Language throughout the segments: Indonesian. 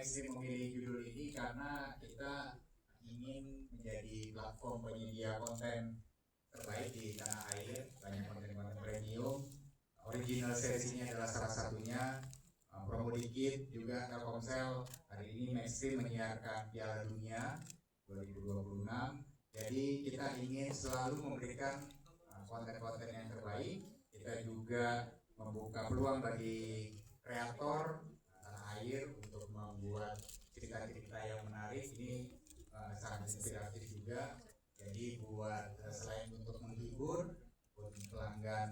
Maxstream memilih judul ini karena kita ingin menjadi platform penyedia konten terbaik di tanah air, banyak konten-konten premium. Original series ini adalah salah satunya. Promo dikit juga Telkomsel hari ini Maxstream menyiarkan Piala Dunia 2026. Jadi kita ingin selalu memberikan konten-konten yang terbaik. Kita juga membuka peluang bagi kreator tanah air untuk membuat cerita-cerita yang menarik. Ini sangat inspiratif juga. Jadi buat selain untuk menghibur, untuk pelanggan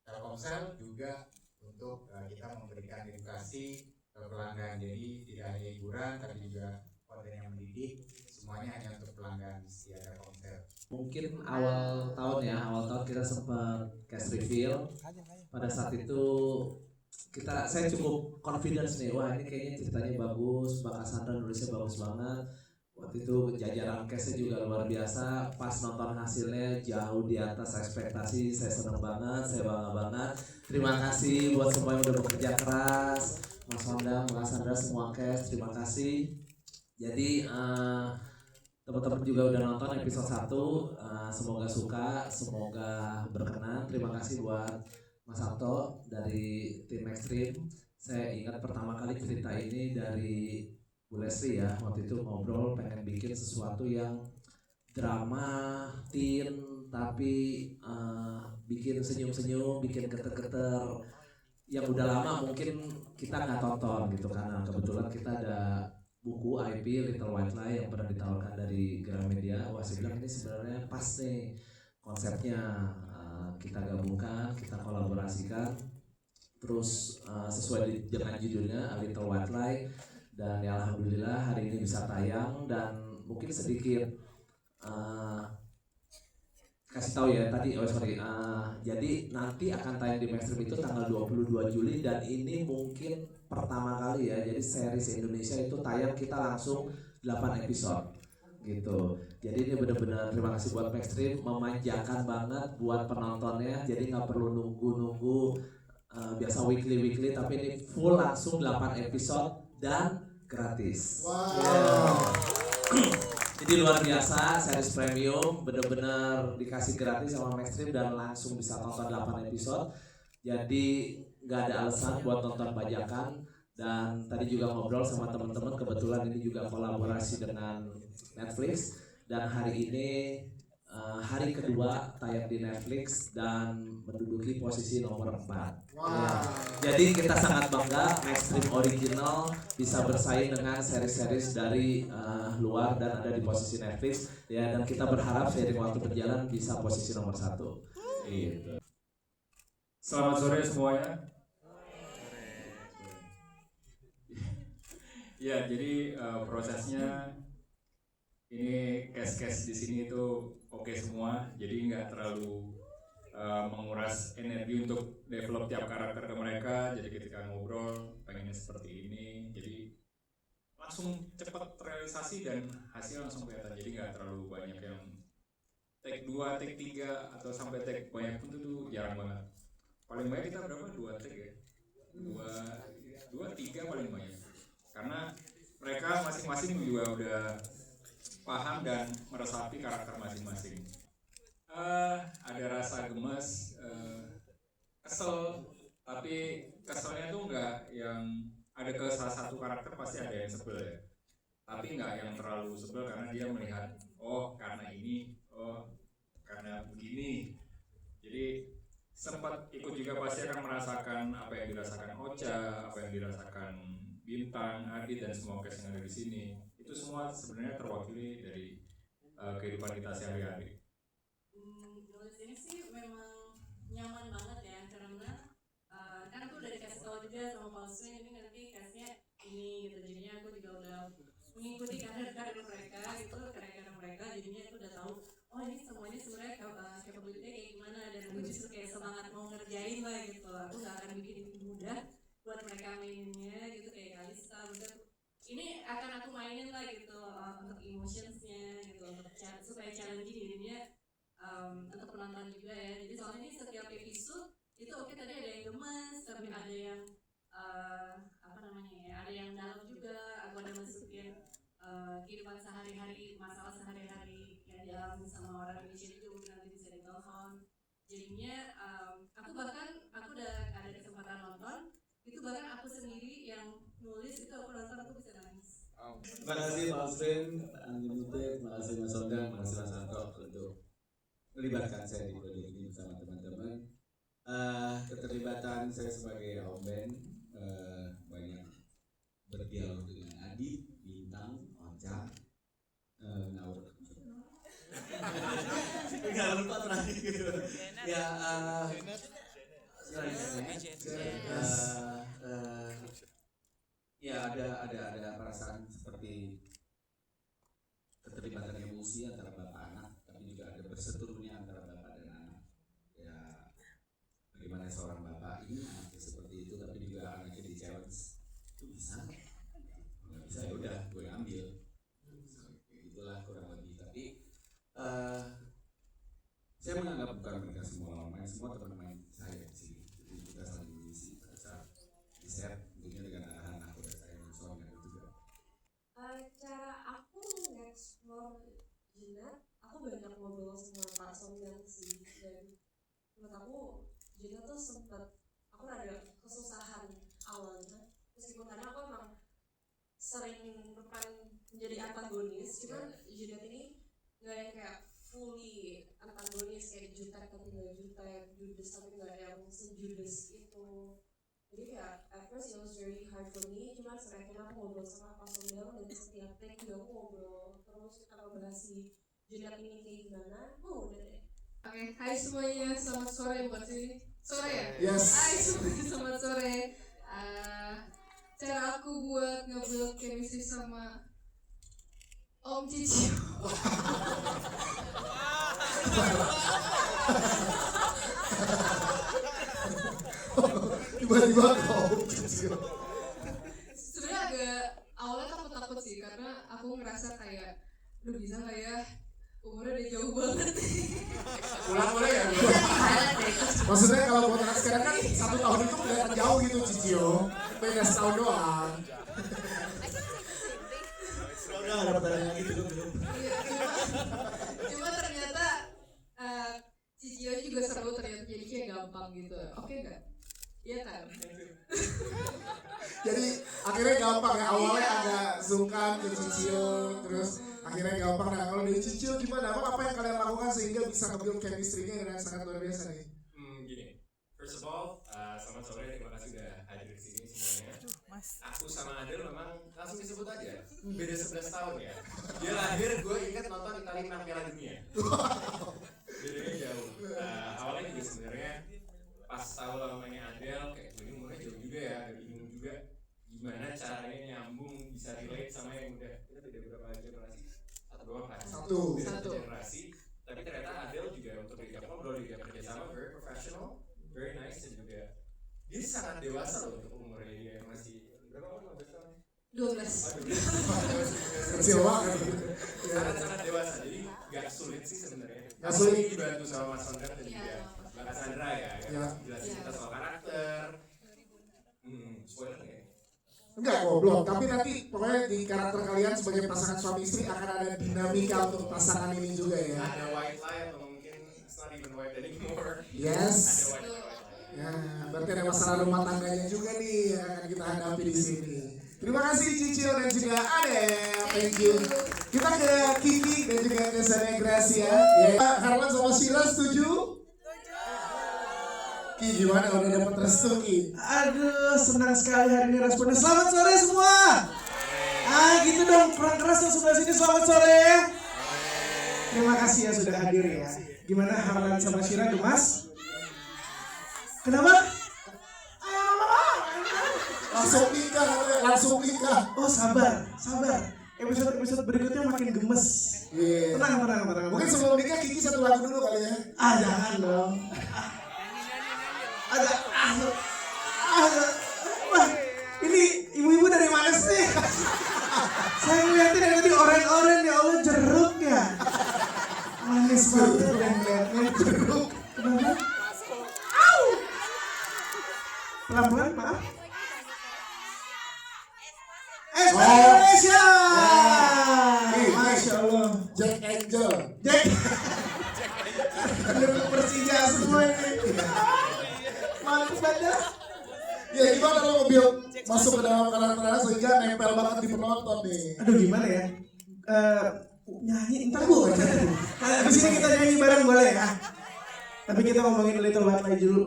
Telkomsel juga untuk kita memberikan edukasi ke pelanggan. Jadi tidak hanya hiburan tapi juga konten yang mendidik, semuanya hanya untuk pelanggan setia Telkomsel. Mungkin awal tahun kita sempat cash reveal. Pada saat itu saya cukup confidence nih, wah ini kayaknya ceritanya bagus, Mbak Cassandra nulisnya bagus banget. Waktu itu jajaran cashnya juga luar biasa. Pas nonton hasilnya jauh di atas ekspektasi, saya senang banget, saya bangga banget. Terima kasih buat semua yang udah bekerja keras, Mas Honda, Mbak Cassandra, semua cash, terima kasih. Jadi teman-teman juga udah nonton episode 1, semoga suka, semoga berkenan. Terima kasih buat Mas Sabto dari tim Maxstream. Saya ingat pertama kali cerita ini dari Bu Leslie ya, waktu itu ngobrol pengen bikin sesuatu yang drama, teen, tapi bikin senyum-senyum, bikin geter-geter yang udah lama mungkin kita nggak tonton gitu, karena kebetulan kita ada buku IP Little White Lie yang pernah ditawarkan dari Gramedia. Wah, saya bilang ini sebenarnya pas nih konsepnya, kita gabungkan, kita kolaborasikan, terus sesuai dengan judulnya A Little White Lie. Dan ya alhamdulillah hari ini bisa tayang. Dan mungkin sedikit kasih tahu ya tadi, jadi nanti akan tayang di Maxstream itu tanggal 22 Juli dan ini mungkin pertama kali ya, jadi series Indonesia itu tayang kita langsung 8 episode gitu. Jadi ini benar-benar terima kasih buat Maxstream, memanjakan banget buat penontonnya, jadi nggak perlu nunggu biasa weekly tapi ini full langsung 8 episode dan gratis. Wow. Jadi luar biasa, series premium, benar-benar dikasih gratis sama Maxstream dan langsung bisa tonton 8 episode. Jadi nggak ada alasan buat nonton bajakan. Dan tadi juga ngobrol sama teman-teman, kebetulan ini juga kolaborasi dengan Netflix. Dan hari ini hari kedua tayang di Netflix dan menduduki posisi nomor 4. Wow. Ya. Jadi kita sangat bangga Maxstream Original bisa bersaing dengan series-series dari luar dan ada di posisi Netflix ya, dan kita berharap seiring waktu berjalan bisa posisi nomor 1. Gitu. Selamat sore semuanya. Ya, jadi prosesnya ini case-case di sini itu oke semua, jadi nggak terlalu menguras energi untuk develop tiap karakter ke mereka. Jadi ketika ngobrol pengennya seperti ini, jadi langsung cepat realisasi dan hasil langsung kelihatan. Jadi nggak terlalu banyak yang take 2, take 3 atau sampai take banyak pun itu jarang banget. Paling banyak kita berapa? 2 take ya? 2, 3 paling banyak. Karena mereka masing-masing juga udah paham dan meresapi karakter masing-masing. Ada rasa gemes, kesel, tapi keselnya tuh nggak yang ada ke salah satu karakter pasti ada yang sebel ya. Tapi nggak yang terlalu sebel karena dia melihat, oh karena ini, oh karena begini. Jadi sempat ikut juga pasti akan merasakan apa yang dirasakan Ocha, apa yang dirasakan Bintang, Adit dan semua cast yang ada di sini. Itu semua sebenarnya terwakili dari kehidupan kita sehari-hari. Nulis ini sih memang nyaman banget ya, karena kan aku udah dikasih tahu juga sama Pausnya ini nanti castnya ini gitu, jadinya aku juga udah mengikuti karir mereka gitu, karya-karya mereka, jadinya aku udah tahu oh ini semuanya sebenarnya capability-nya kayak gimana, dan aku justru kayak semangat mau ngerjain lah gitu. Aku nggak akan bikin itu mudah buat mereka mainnya gitu, kayak Kalista ini akan aku mainin lah gitu untuk emotionsnya gitu, untuk supaya challenging dirinya untuk penonton juga ya. Jadi soalnya ini setiap episode itu oke, tadi ada yang gemes tapi ada yang ada yang dalam juga, aku ada sendiri yang nulis itu aku nonton aku bisa nangis. Terima kasih Pak Ausrin, Unlimited, terima kasih Mas Sondang, terima kasih Mas Anto untuk melibatkan saya di proyek ini bersama teman-teman. Keterlibatan saya sebagai Auben banyak berdialog dengan Adit, Bintang, Onca, Naur. Enggak lupa terakhir gitu. Ya, ya ada perasaan seperti keterlibatan emosi antara bapak anak, tapi juga ada berseterunya antara bapak dan anak. Ya, bagaimana seorang bapak ini anaknya seperti itu, tapi juga anaknya di challenge. Itu bisa? Nggak bisa ya udah, gue ambil. Itulah kurang lebih. Tapi saya menganggap bukan mereka semua main, semua teman-teman saya di sini. Jadi kita saling mengisi pada di set, tentunya dengan arahan aku dan saya dan Sonia juga. Cara aku nge-explore Jinat, aku banyak ngobrol sama Pak Sondang sih, dan menurut aku Jinat tuh sempet, aku ada kesusahan awalnya, meskipun karena aku emang sering menjadi antagonis, cuman Jinat ini gak yang kayak fully antagonis kayak jutek tapi gak jutek, judes tapi gak yang sejudes itu. Jadi kayak at first it was very hard for me, cuman semakin aku ngobrol sama Pak Sondang dan setiap take juga aku ngobrol terus kita ngebahas si Jinat ini kayak gimana, udah deh. Oke, hai semuanya, selamat sore buat sini. Sore ya? Yes. Hai semuanya, selamat sore. Cara aku buat nge-build chemistry sama Om Cici. Tiba-tiba kau Sebenarnya agak awalnya takut sih karena aku ngerasa kayak, lu bisa nggak ya? Umurnya udah jauh banget. Pulang boleh ya? maksudnya kalau buat anak sekarang kan 1 tahun itu kelihatan jauh gitu Cicio, beda setahun doang. Udah ada pertanyaan gitu. Iya, cuma ternyata Cicio juga seru ternyata, jadi kayak gampang gitu. Oke nggak? Iya kan? Jadi akhirnya gampang ya, awalnya agak sungkan ke Cicio, terus akhirnya gampang. Nah kalau dari Cicio gimana? Apa yang kalian lakukan sehingga bisa nge-build chemistry-nya dengan sangat luar biasa nih? Gini, first of all, selamat sore, terima kasih udah hadir di sini semuanya. Aku sama Adel memang langsung disebut aja, beda 11 tahun ya. Dia lahir, gue ingat nonton Italia menang Piala Dunia. Bedanya jauh. Awalnya juga sebenarnya pas tahu namanya Adel, kayak gue ini umurnya jauh juga ya, agak bingung juga gimana caranya nyambung bisa relate sama yang udah kita beda berapa generasi? Satu doang kan? Satu. Beda satu generasi. Tapi ternyata Adel juga untuk diajak ngobrol, diajak kerjasama, very professional, very nice, dan juga dia sangat dewasa loh untuk umurnya dia yang masih berapa umur 15 tahun? 12. Kecil banget. Sangat dewasa, jadi gak sulit sih sebenarnya. Gak sulit. Dibantu sama Mas Sondang dan juga Mbak Cassandra ya, jelasin kita soal karakter. Spoiler ya? Enggak kok, belum. Tapi nanti pokoknya di karakter kalian sebagai pasangan suami istri akan ada dinamika untuk pasangan ini juga ya. Ada white lie atau mungkin it's not even white anymore. Yes. Ada white lie. Ya, berarti ada masalah rumah tangganya juga nih yang akan kita hadapi di sini. Terima kasih Cicil dan juga Adel. Thank you. Kita ke Kiki dan juga ke Sana Gracia. Harlan sama Sheila setuju? Ki gimana udah dapat restu Ki? Aduh, senang sekali hari ini responnya. Selamat sore semua. Gitu dong, kurang keras dong sebelah sini. Selamat sore. Terima kasih ya sudah hadir ya. Gimana Harlan sama Syira gemas? Kenapa? Langsung nikah. Oh sabar. Episode berikutnya makin gemes. Yeah. Tenang. Mungkin sebelum nikah Kiki satu lagu dulu kali ya. Jangan dong. Wah, ini ibu-ibu dari mana sih? Saya ngeliatin dari tadi oren-oren, ya Allah, jeruk ya. Manis banget dan ngeliatnya jeruk. Kenapa? Pelan-pelan, maaf. Indonesia. Masya Allah. Jack Angel. Pendukung Persija semua ini. Mantap banget. Ya gimana lo nge-build masuk ke dalam karakternya sehingga nempel banget di penonton nih. Aduh gimana ya? Nyanyi ntar bu. Di sini kita nyanyi bareng boleh ya? Tapi kita ngomongin Little White Lie dulu.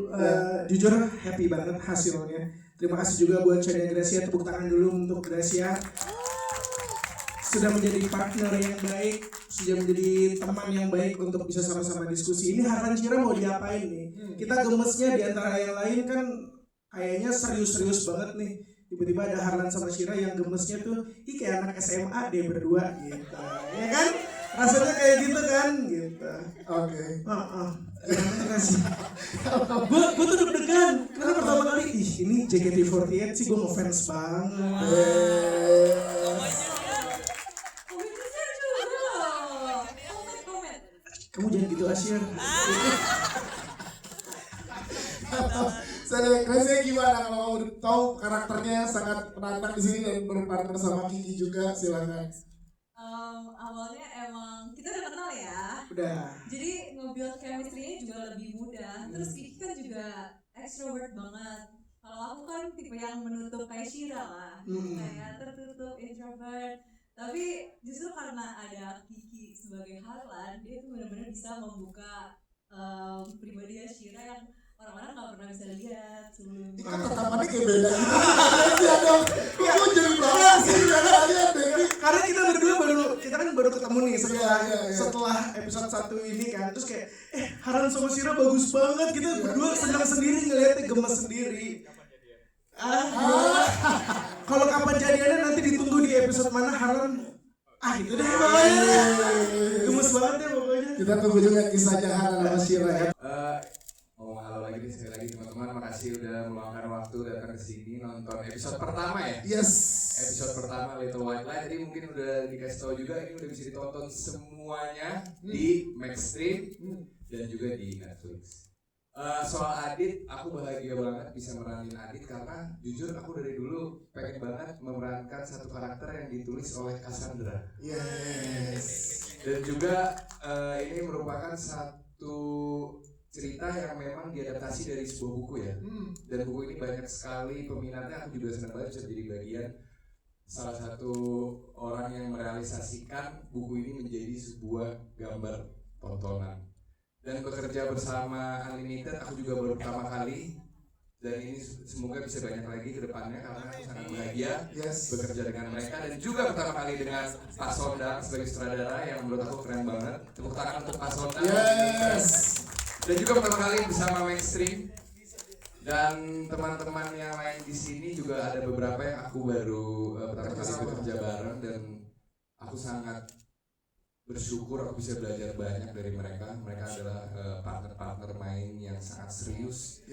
Jujur happy banget hasilnya. Terima kasih juga buat Chania Gracia, tepuk tangan dulu untuk Gracia. Sudah menjadi partner yang baik, sudah menjadi teman yang baik untuk bisa sama-sama diskusi. Ini Harlan Shira mau diapain nih? Kita gemesnya di antara yang lain kan kayaknya serius-serius banget nih. Tiba-tiba ada Harlan sama Shira yang gemesnya tuh, kayak anak SMA deh berdua gitu. Ya kan? Rasanya kayak gitu kan? Gitu. Oke. Terima kasih. Gue tuh deg-degan karena pertama kali ini JKT48 sih gue ngefans banget. Kamu jangan gitu Asyir. Saya Gracia gimana kalau mau tahu karakternya sangat menantang di sini dan berpartner sama Kiki juga, silakan. Awalnya emang kita udah kenal ya. Udah. Jadi nge-build chemistry-nya juga lebih mudah. Terus Kiki kan juga extrovert banget. Kalau aku kan tipe yang menutup kayak Shira lah. Kayak tertutup, introvert. Tapi justru karena ada Kiki sebagai Harlan, dia tuh benar-benar bisa membuka pribadi Shira yang orang-orang nggak pernah bisa lihat sebelumnya. Ini kan tatapannya kayak beda gitu. Iya dong. Aku jadi banget sih lihat deh. Karena kita kan baru ketemu nih setelah episode 1 ini kan. Terus kayak Harlan sama Shira bagus banget. Kita berdua senang sendiri ngeliatnya, gemes sendiri. Kalau kapan jadiannya nanti ditunggu di episode mana Harlan. Itu deh pokoknya. Gemes banget ya pokoknya. Kita tunggu juga kisahnya Harlan sama Shira ya. Halo lagi nih, sekali lagi teman-teman, makasih udah meluangkan waktu datang ke sini nonton episode pertama ya. Yes. Episode pertama Little White Lie, tadi mungkin udah dikasih tahu juga, ini udah bisa ditonton semuanya di Maxstream dan juga di Netflix. Soal Adit, aku bahagia banget bisa meranin Adit karena jujur aku dari dulu pengen banget memerankan satu karakter yang ditulis oleh Cassandra. Yes. Dan juga ini merupakan satu cerita yang memang diadaptasi dari sebuah buku ya. Dan buku ini banyak sekali peminatnya, aku juga senang banget bisa jadi bagian salah satu orang yang merealisasikan buku ini menjadi sebuah gambar tontonan. Dan bekerja bersama Unlimited aku juga baru pertama kali, dan ini semoga bisa banyak lagi ke depannya karena aku sangat bahagia bekerja dengan mereka, dan juga pertama kali dengan Pak Sondang sebagai sutradara yang menurut aku keren banget. Tepuk tangan untuk Pak Sondang. Dan juga pertama kali bersama Maxstream dan teman-teman yang lain di sini juga ada beberapa yang aku baru pertama kali bekerja bareng, dan aku sangat bersyukur aku bisa belajar banyak dari mereka. Mereka adalah partner-partner main yang sangat serius,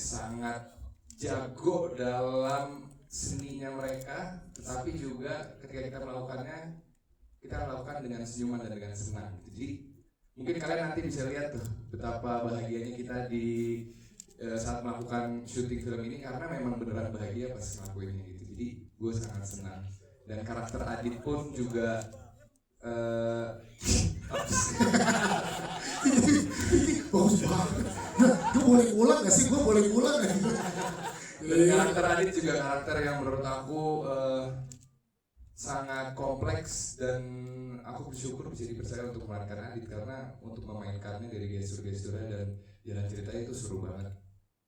sangat jago dalam seninya mereka, tetapi juga ketika kita melakukannya, kita melakukan dengan senyuman dan dengan senang. Jadi mungkin kalian nanti bisa lihat tuh betapa bahagianya kita di saat melakukan syuting film ini, karena memang beneran bahagia pas ngelakuinnya gitu. Jadi gue sangat senang, dan karakter Adit pun juga bagus banget. Gue boleh ulang gak sih? Gue boleh ulang gak? Dan karakter Adit juga karakter yang menurut aku sangat kompleks, dan aku bersyukur bisa dipercaya untuk memerankan Adit karena untuk memainkannya dari gestur-gesturnya dan jalan ceritanya itu seru banget.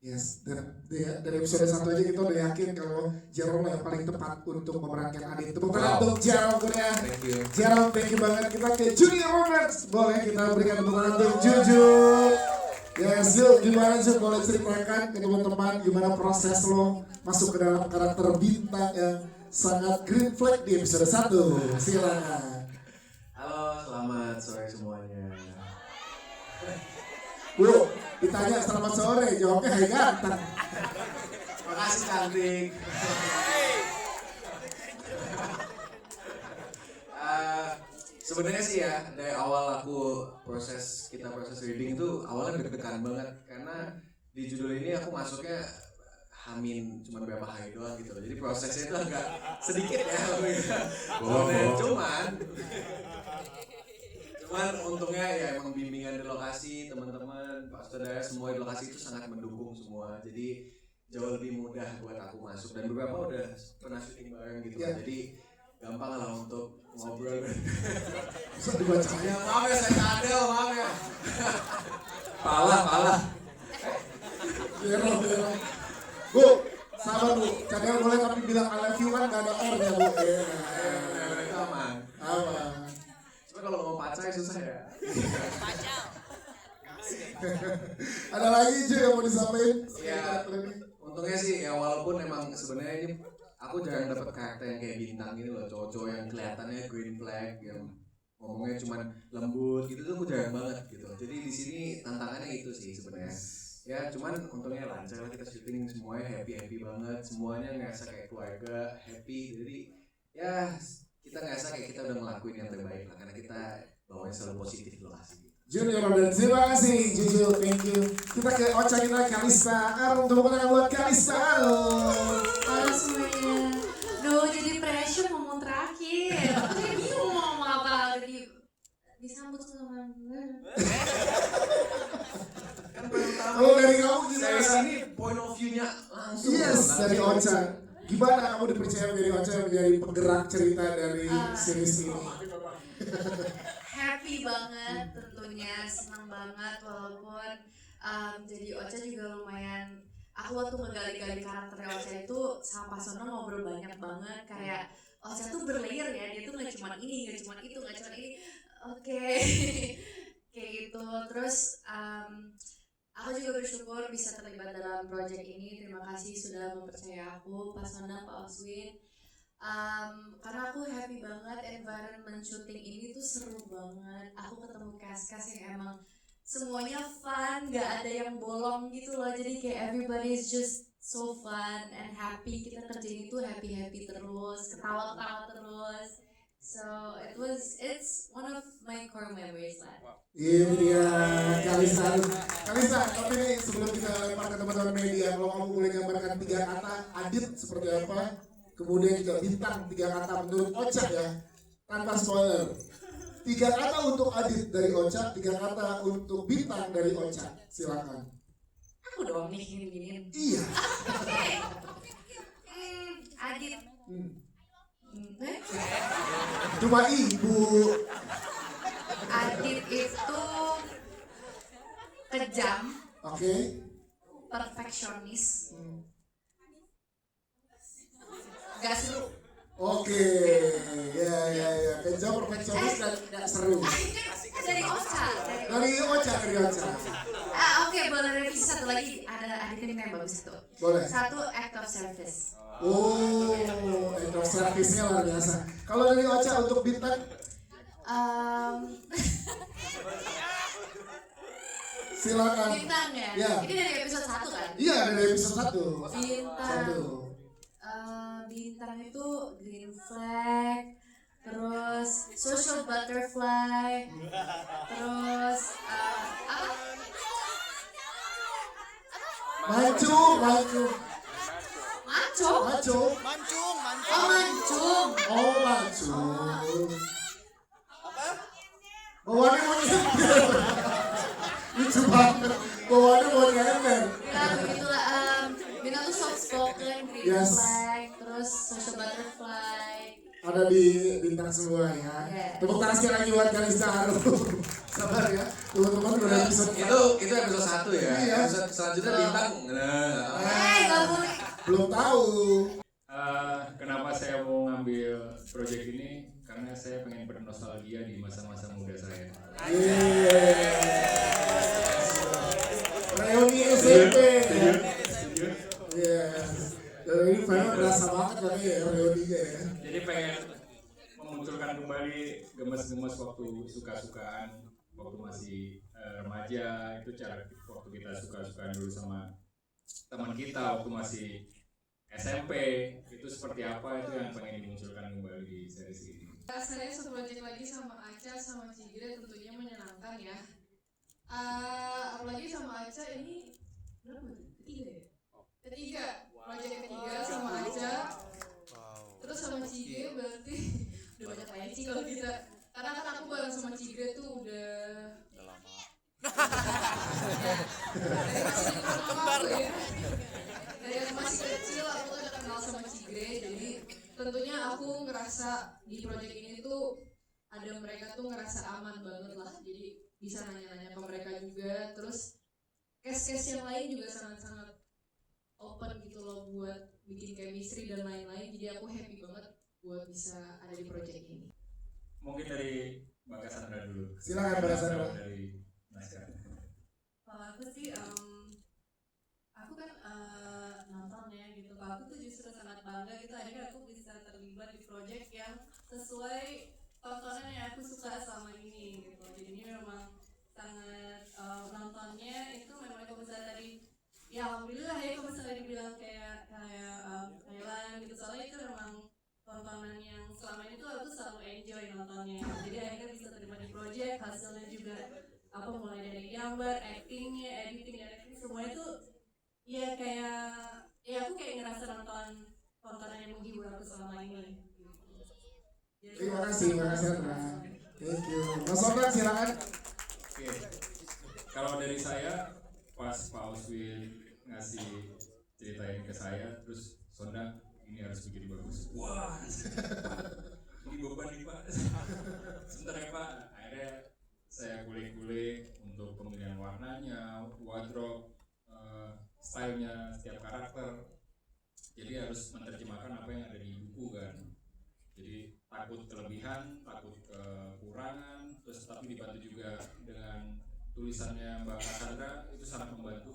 Yes, dan dari episode 1 aja kita udah yakin kalau Jerome yang paling tepat untuk memerankan Adit. Tepuk tangan untuk Jerome ya. Thank you. Jerome, thank you banget. Kita ke Junior Roberts. Boleh kita berikan tepuk tangan untuk Juju. Yes, yuk gimana sih, boleh ceritakan ke teman-teman gimana proses lo masuk ke dalam karakter bintang yang sangat green flag di episode 1. Silakan. Halo, selamat sore semuanya. Bu, ditanya selamat sore, jawabnya hai ganteng. Makasih cantik. Sebenarnya sih ya, dari awal proses reading itu awalnya deg-degan banget karena di judul ini aku masuknya hamin cuma beberapa hari doang gitu. Jadi prosesnya itu agak sedikit ya. Cuman untungnya ya emang bimbingan di lokasi, teman-teman, Pak Saudara semua di lokasi itu sangat mendukung semua. Jadi jauh lebih mudah buat aku masuk, dan beberapa udah pernah syuting bareng gitu. Ya. Jadi gampang lah untuk ngobrol. Bisa dibaca. Ya, maaf ya saya cadel, maaf ya. Pala. Bero. Bu, sabar Bu. Cadel boleh tapi bilang I love you kan gak ada R ya Bu. Itu aman. Aman. Cuma kalau mau pacar susah ya. Ada lagi Ju yang mau disampaikan? Iya. Untungnya sih ya, walaupun emang sebenarnya ini aku jarang dapat karakter yang kayak bintang ini loh, cowok-cowok yang kelihatannya green flag, yang ngomongnya cuman lembut gitu tuh aku jarang banget gitu. Jadi di sini tantangannya itu sih sebenarnya. Ya cuman untungnya lancar lah, kita syuting semuanya happy banget, semuanya ngerasa kayak keluarga, happy. Jadi ya kita ngerasa kayak kita udah ngelakuin yang terbaik lah, karena kita bawanya selalu positif loh asik. Junior dan terima kasih Juju, thank you. Kita ke Ocha kita, Kalista Arum, tepuk tangan buat Kalista Arum. Halo semuanya. Duh, jadi pressure ngomong terakhir. Aku jadi bingung mau ngomong apa. Jadi disambut sama Kalau dari kamu gimana? Saya ini point of view-nya langsung. Yes, dari Ocha. Gimana kamu dipercaya menjadi Ocha, menjadi penggerak cerita dari series ini? happy banget tentunya, senang banget walaupun jadi Ocha juga lumayan. Aku waktu menggali-gali karakter Ocha itu sama Pak Sono ngobrol banyak banget, kayak Ocha tuh berlayer ya, dia tuh nggak cuma ini, nggak cuma itu, nggak cuma ini. Oke. Kayak gitu. Terus aku juga bersyukur bisa terlibat dalam proyek ini. Terima kasih sudah mempercaya aku, Pak Sono, Pak Oswin. Karena aku happy banget, environment syuting ini tuh seru banget. Aku ketemu cast-cast yang emang semuanya fun, gak ada yang bolong gitu loh. Jadi kayak everybody is just so fun and happy. Kita kerjain itu happy terus, ketawa-ketawa terus. So it's one of my core memories lah. Ini dia Kalista. Kalista, tapi nih sebelum kita lempar ke teman-teman media, kalau kamu boleh gambarkan 3 kata Adit seperti apa? Kemudian juga bintang 3 kata menurut Ocha ya, tanpa spoiler. 3 kata untuk Adit dari Ocha, 3 kata untuk bintang dari Ocha. Silakan. Aku doang nih gini-giniin. Iya. Adit. Cuma ibu. Adit itu kejam, Oke. perfeksionis, gak seru. Oke. Ya. Kejam, perfeksionis dan gak seru. Dari Ocha. Dari Ocha. Oke, boleh revisi satu lagi. Ada Adit ini yang bagus tuh. Boleh. 1 act of service. Oh, itu servisnya luar biasa. Kalau dari Ocha untuk bintang, silakan. Bintang ya? Ya. Ini dari episode 1 kan? Iya, dari episode 1. Bintang. Bintang itu green flag, terus social butterfly, terus apa? Mancung. Oh, mancung. Bawaannya mau nyender. Lucu banget. Bawaannya mau nyender. Ya begitulah. Bintang tuh soft spoken, green Yes. flag, terus social butterfly. Ada di bintang semua ya. Tepuk tangan sekali lagi buat Kalista Harum. Sabar ya, teman-teman udah episode. Itu episode 1 ya. Iya. Episode selanjutnya bintang. Gak boleh. Belum tahu. Kenapa saya mau ngambil proyek ini? Karena saya pengen bernostalgia di masa-masa muda saya. Reuni SMP. Setuju? Yes. Dan ini Vero berasa banget kan ya reuninya ya. Jadi pengen memunculkan kembali gemes-gemes waktu suka-sukaan, waktu masih remaja. Itu cara waktu kita suka-sukaan dulu sama teman kita waktu masih SMP. Itu seperti apa, itu yang pengen dimunculkan kembali di series ini. Saya seproyek lagi sama Aca sama Cigre, tentunya menyenangkan ya. Apalagi sama Aca ini berapa? Ketiga, proyek ketiga sama Aca. Terus sama Cigre berarti udah banyak pensi kalau kita. Karena kan aku bareng sama Cigre tuh udah lama. Dari masih di rumah aku ya. Dari jadi tentunya aku ngerasa di project ini tuh ada mereka tuh ngerasa aman banget lah, jadi bisa nanya-nanya ke mereka juga. Terus case-case yang lain juga sangat-sangat open gitu loh buat bikin chemistry dan lain-lain, jadi aku happy banget buat bisa ada di project ini. Mungkin dari Mbak Cassandra dulu. Silakan Mbak Cassandra. Dari Naskah. Kalau aku sih, aku kan nonton ya gitu. Kalau aku tuh justru sangat bangga gitu. Akhirnya aku bisa terlibat di project yang sesuai tontonan yang aku suka selama ini gitu. Jadi ini memang sangat nontonnya itu memang kalau misalnya tadi, ya alhamdulillah ya kalau misalnya dibilang kayak Thailand gitu. Soalnya itu memang tontonan yang selama ini tuh aku selalu enjoy nontonnya. Jadi akhirnya bisa terlibat di project, hasilnya juga apa mulai dari gambar, actingnya, editing dan everything semuanya tuh ya kayak aku kayak ngerasa nonton tontonan yang menghibur aku selama ini. Jadi, Terima kasih Sandra. Thank you. Mas Sodan silakan. Oke. Kalau dari saya pas Pak Oswin ngasih cerita ini ke saya, terus Sonda ini harus bikin bagus. Wah, ini beban nih Pak. Sebentar ya Pak. Akhirnya saya kulik-kulik untuk pemilihan warnanya, wardrobe, stylenya setiap karakter. Jadi harus menerjemahkan apa yang ada di buku kan. Jadi takut kelebihan, takut kekurangan, terus tapi dibantu juga dengan tulisannya Mbak Cassandra, itu sangat membantu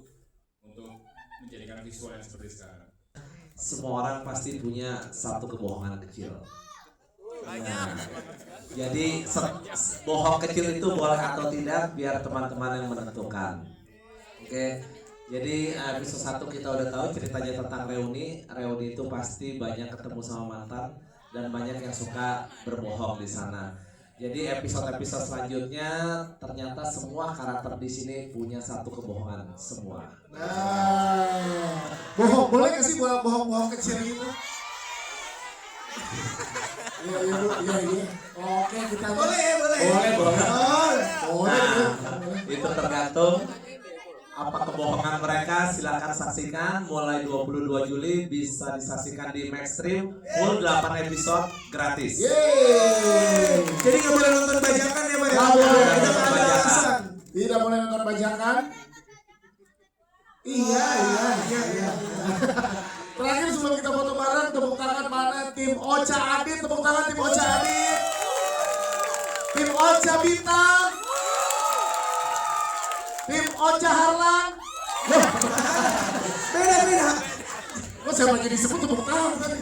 untuk menjadikan visual yang seperti sekarang. Semua orang pasti punya satu kebohongan kecil. Nah, jadi bohong kecil itu boleh atau tidak biar teman-teman yang menentukan. Oke. Jadi episode 1 kita udah tahu ceritanya tentang Reuni. Reuni itu pasti banyak ketemu sama mantan dan banyak yang suka berbohong di sana. Jadi episode-episode selanjutnya ternyata semua karakter di sini punya satu kebohongan semua. Nah, bohong boleh nggak sih bohong kecil gitu? Iya. Oke, kita boleh. Itu tergantung apa kebohongan mereka. Silakan saksikan mulai 22 Juli bisa disaksikan di Maxstream full 8 episode gratis. Yeay. Jadi nggak boleh nonton bajakan ya Pak? Nggak boleh nonton Ada bajakan. alasan. Tidak boleh nonton bajakan. Iya. Terakhir sebelum kita foto bareng, tepuk tangan mana tim Ocha Adit, tepuk tangan tim Ocha Adit. Tim Ocha Bintang. Tim Ocha Harlan. Beda. Kok siapa jadi disebut tepuk tangan tadi?